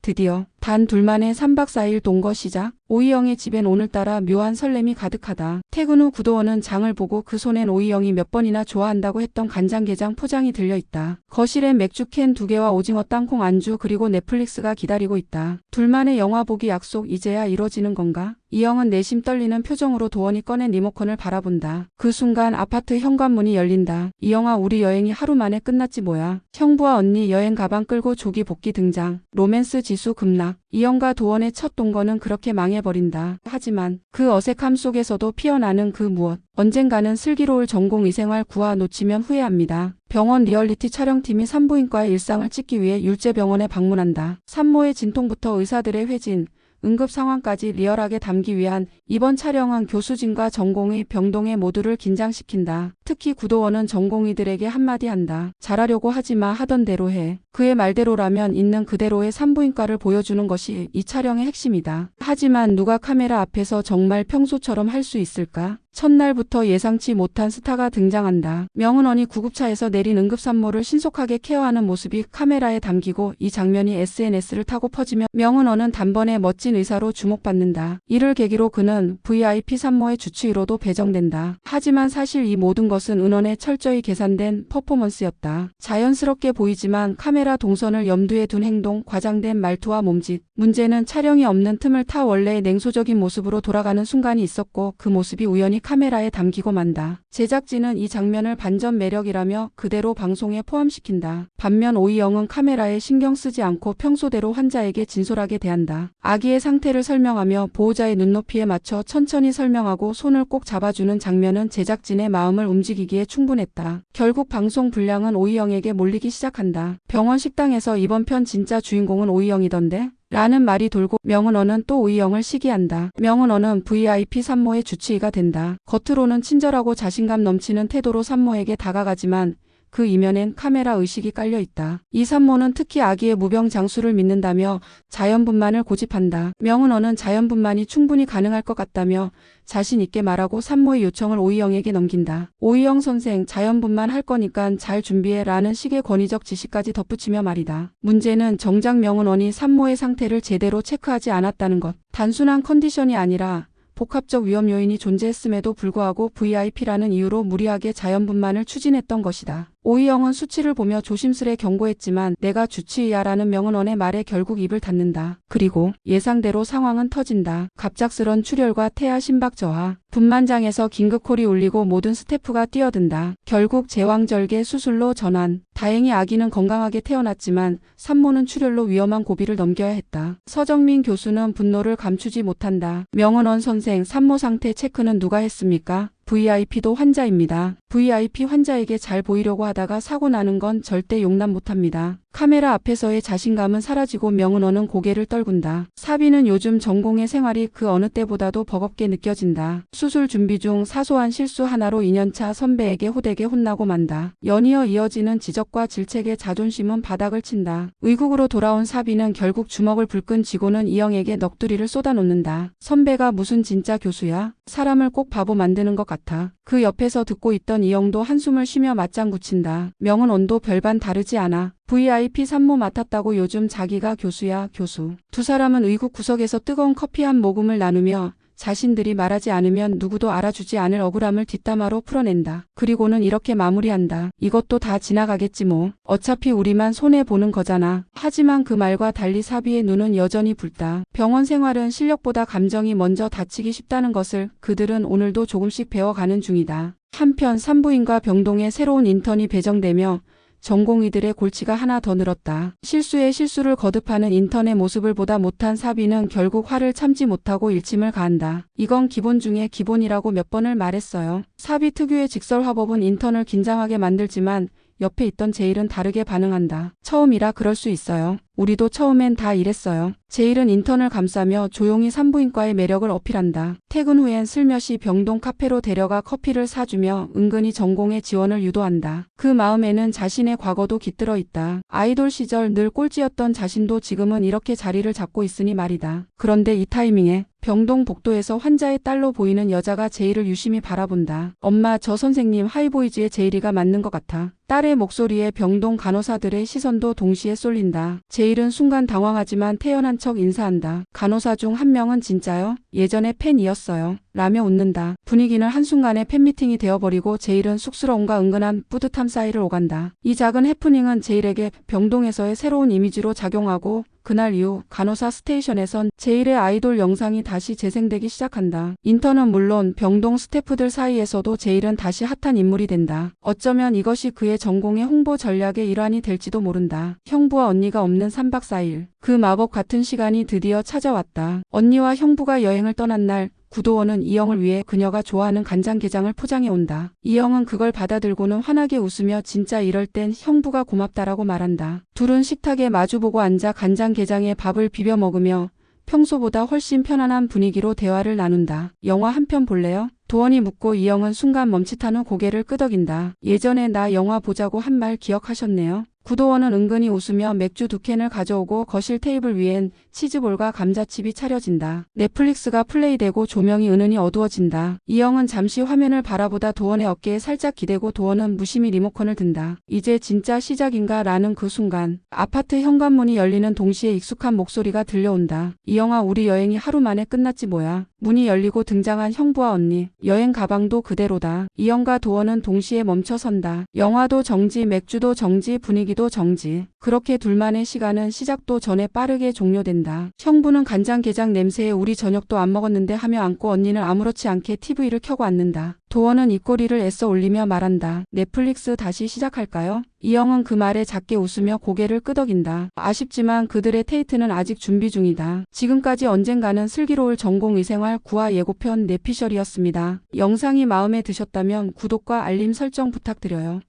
드디어 단 둘만의 3박 4일 동거 시작. 오이영의 집엔 오늘따라 묘한 설렘이 가득하다. 퇴근 후 구도원은 장을 보고 그 손엔 오이영이 몇 번이나 좋아한다고 했던 간장게장 포장이 들려있다. 거실엔 맥주캔 2개와 오징어 땅콩 안주 그리고 넷플릭스가 기다리고 있다. 둘만의 영화 보기 약속 이제야 이뤄지는 건가? 이영은 내심 떨리는 표정으로 도원이 꺼낸 리모컨을 바라본다. 그 순간 아파트 현관문이 열린다. 이영아, 우리 여행이 하루 만에 끝났지 뭐야. 형부와 언니 여행 가방 끌고 조기 복귀 등장. 로맨스 지수 급락. 이영과 도원의 첫 동거는 그렇게 망해버린다. 하지만 그 어색함 속에서도 피어나는 그 무엇. 언젠가는 슬기로울 전공의생활 9화 놓치면 후회합니다. 병원 리얼리티 촬영팀이 산부인과의 일상을 찍기 위해 율제병원에 방문한다. 산모의 진통부터 의사들의 회진, 응급 상황까지 리얼하게 담기 위한 이번 촬영은 교수진과 전공의, 병동의 모두를 긴장시킨다. 특히 구도원은 전공의들에게 한마디 한다. 잘하려고 하지마, 하던 대로 해. 그의 말대로라면 있는 그대로의 산부인과를 보여주는 것이 이 촬영의 핵심이다. 하지만 누가 카메라 앞에서 정말 평소처럼 할 수 있을까? 첫날부터 예상치 못한 스타가 등장한다. 명은원이 구급차에서 내린 응급산모를 신속하게 케어하는 모습이 카메라에 담기고 이 장면이 SNS를 타고 퍼지며 명은원은 단번에 멋진 의사로 주목받는다. 이를 계기로 그는 VIP 산모의 주치의로도 배정된다. 하지만 사실 이 모든 것은 은원에 철저히 계산된 퍼포먼스였다. 자연스럽게 보이지만 카메라 동선을 염두에 둔 행동, 과장된 말투와 몸짓. 문제는 촬영이 없는 틈을 타 원래의 냉소적인 모습으로 돌아가는 순간이 있었고 그 모습이 우연히 카메라에 담기고 만다. 제작진은 이 장면을 반전 매력이라며 그대로 방송에 포함시킨다. 반면 오이영은 카메라에 신경 쓰지 않고 평소대로 환자에게 진솔하게 대한다. 아기의 상태를 설명하며 보호자의 눈높이에 맞춰 천천히 설명하고 손을 꼭 잡아주는 장면은 제작진의 마음을 움직이기에 충분했다. 결국 방송 분량은 오이영에게 몰리기 시작한다. 병원 식당에서 이번 편 진짜 주인공은 오이영이던데? 라는 말이 돌고 명은원은 또 오이영을 시기한다. 명은원은 VIP 산모의 주치의가 된다. 겉으로는 친절하고 자신감 넘치는 태도로 산모에게 다가가지만 그 이면엔 카메라 의식이 깔려있다. 이 산모는 특히 아기의 무병장수를 믿는다며 자연분만을 고집한다. 명은원은 자연분만이 충분히 가능할 것 같다며 자신 있게 말하고 산모의 요청을 오이영에게 넘긴다. 오이영 선생, 자연분만 할 거니까 잘 준비해 라는 식의 권위적 지시까지 덧붙이며 말이다. 문제는 정작 명은원이 산모의 상태를 제대로 체크하지 않았다는 것. 단순한 컨디션이 아니라 복합적 위험 요인이 존재했음에도 불구하고 VIP라는 이유로 무리하게 자연분만을 추진했던 것이다. 오이영은 수치를 보며 조심스레 경고했지만 내가 주치의야 라는 명은원의 말에 결국 입을 닫는다. 그리고 예상대로 상황은 터진다. 갑작스런 출혈과 태아 심박 저하, 분만장에서 긴급콜이 울리고 모든 스태프가 뛰어든다. 결국 제왕절개 수술로 전환. 다행히 아기는 건강하게 태어났지만 산모는 출혈로 위험한 고비를 넘겨야 했다. 서정민 교수는 분노를 감추지 못한다. 명은원 선생, 산모 상태 체크는 누가 했습니까? VIP도 환자입니다. VIP 환자에게 잘 보이려고 하다가 사고 나는 건 절대 용납 못합니다. 카메라 앞에서의 자신감은 사라지고 명은원은 고개를 떨군다. 사비는 요즘 전공의 생활이 그 어느 때보다도 버겁게 느껴진다. 수술 준비 중 사소한 실수 하나로 2년차 선배에게 호되게 혼나고 만다. 연이어 이어지는 지적과 질책에 자존심은 바닥을 친다. 의국으로 돌아온 사비는 결국 주먹을 불끈 쥐고는 이영에게 넋두리를 쏟아놓는다. 선배가 무슨 진짜 교수야? 사람을 꼭 바보 만드는 것 같아. 그 옆에서 듣고 있던 이영도 한숨을 쉬며 맞장구 친다. 명은원도 별반 다르지 않아. VIP 산모 맡았다고 요즘 자기가 교수야, 교수. 두 사람은 의국 구석에서 뜨거운 커피 한 모금을 나누며 자신들이 말하지 않으면 누구도 알아주지 않을 억울함을 뒷담화로 풀어낸다. 그리고는 이렇게 마무리한다. 이것도 다 지나가겠지 뭐. 어차피 우리만 손해보는 거잖아. 하지만 그 말과 달리 사비의 눈은 여전히 붉다. 병원 생활은 실력보다 감정이 먼저 다치기 쉽다는 것을 그들은 오늘도 조금씩 배워가는 중이다. 한편 산부인과 병동에 새로운 인턴이 배정되며 전공의들의 골치가 하나 더 늘었다. 실수에 실수를 거듭하는 인턴의 모습을 보다 못한 사비는 결국 화를 참지 못하고 일침을 가한다. 이건 기본 중에 기본이라고 몇 번을 말했어요. 사비 특유의 직설화법은 인턴을 긴장하게 만들지만 옆에 있던 제일은 다르게 반응한다. 처음이라 그럴 수 있어요. 우리도 처음엔 다 이랬어요. 제일은 인턴을 감싸며 조용히 산부인과의 매력을 어필한다. 퇴근 후엔 슬며시 병동 카페로 데려가 커피를 사주며 은근히 전공의 지원을 유도한다. 그 마음에는 자신의 과거도 깃들어 있다. 아이돌 시절 늘 꼴찌였던 자신도 지금은 이렇게 자리를 잡고 있으니 말이다. 그런데 이 타이밍에 병동 복도에서 환자의 딸로 보이는 여자가 제일을 유심히 바라본다. 엄마, 저 선생님 하이보이즈의 제일이가 맞는 것 같아. 딸의 목소리에 병동 간호사들의 시선도 동시에 쏠린다. 제일은 순간 당황하지만 태연한 척 인사한다. 간호사 중 한 명은 진짜요? 예전에 팬이었어요. 라며 웃는다. 분위기는 한순간에 팬미팅이 되어버리고 제일은 쑥스러움과 은근한 뿌듯함 사이를 오간다. 이 작은 해프닝은 제일에게 병동에서의 새로운 이미지로 작용하고 그날 이후 간호사 스테이션에선 제일의 아이돌 영상이 다시 재생되기 시작한다. 인턴은 물론 병동 스태프들 사이에서도 제일은 다시 핫한 인물이 된다. 어쩌면 이것이 그의 전공의 홍보 전략의 일환이 될지도 모른다. 형부와 언니가 없는 3박 4일. 그 마법 같은 시간이 드디어 찾아왔다. 언니와 형부가 여행을 떠난 날 구도원은 이영을 위해 그녀가 좋아하는 간장게장을 포장해 온다. 이영은 그걸 받아들고는 환하게 웃으며 진짜 이럴 땐 형부가 고맙다라고 말한다. 둘은 식탁에 마주보고 앉아 간장게장에 밥을 비벼 먹으며 평소보다 훨씬 편안한 분위기로 대화를 나눈다. 영화 한 편 볼래요? 도원이 묻고 이영은 순간 멈칫한 후 고개를 끄덕인다. 예전에 나 영화 보자고 한 말 기억하셨네요. 구도원은 은근히 웃으며 맥주 2캔을 가져오고 거실 테이블 위엔 치즈볼과 감자칩이 차려진다. 넷플릭스가 플레이되고 조명이 은은히 어두워진다. 이영은 잠시 화면을 바라보다 도원의 어깨에 살짝 기대고 도원은 무심히 리모컨을 든다. 이제 진짜 시작인가 라는 그 순간 아파트 현관문이 열리는 동시에 익숙한 목소리가 들려온다. 이영아, 우리 여행이 하루 만에 끝났지 뭐야. 문이 열리고 등장한 형부와 언니. 여행 가방도 그대로다. 이영과 도원은 동시에 멈춰선다. 영화도 정지, 맥주도 정지, 분위기도 정지. 그렇게 둘만의 시간은 시작도 전에 빠르게 종료된다. 형부는 간장게장 냄새에 우리 저녁도 안 먹었는데 하며 앉고 언니는 아무렇지 않게 TV를 켜고 앉는다. 도원은 입꼬리를 애써 올리며 말한다. 넷플릭스 다시 시작할까요? 이영은 그 말에 작게 웃으며 고개를 끄덕인다. 아쉽지만 그들의 데이트는 아직 준비 중이다. 지금까지 언젠가는 슬기로울 전공의생활 9화 예고편 뇌피셜이었습니다. 영상이 마음에 드셨다면 구독과 알림 설정 부탁드려요.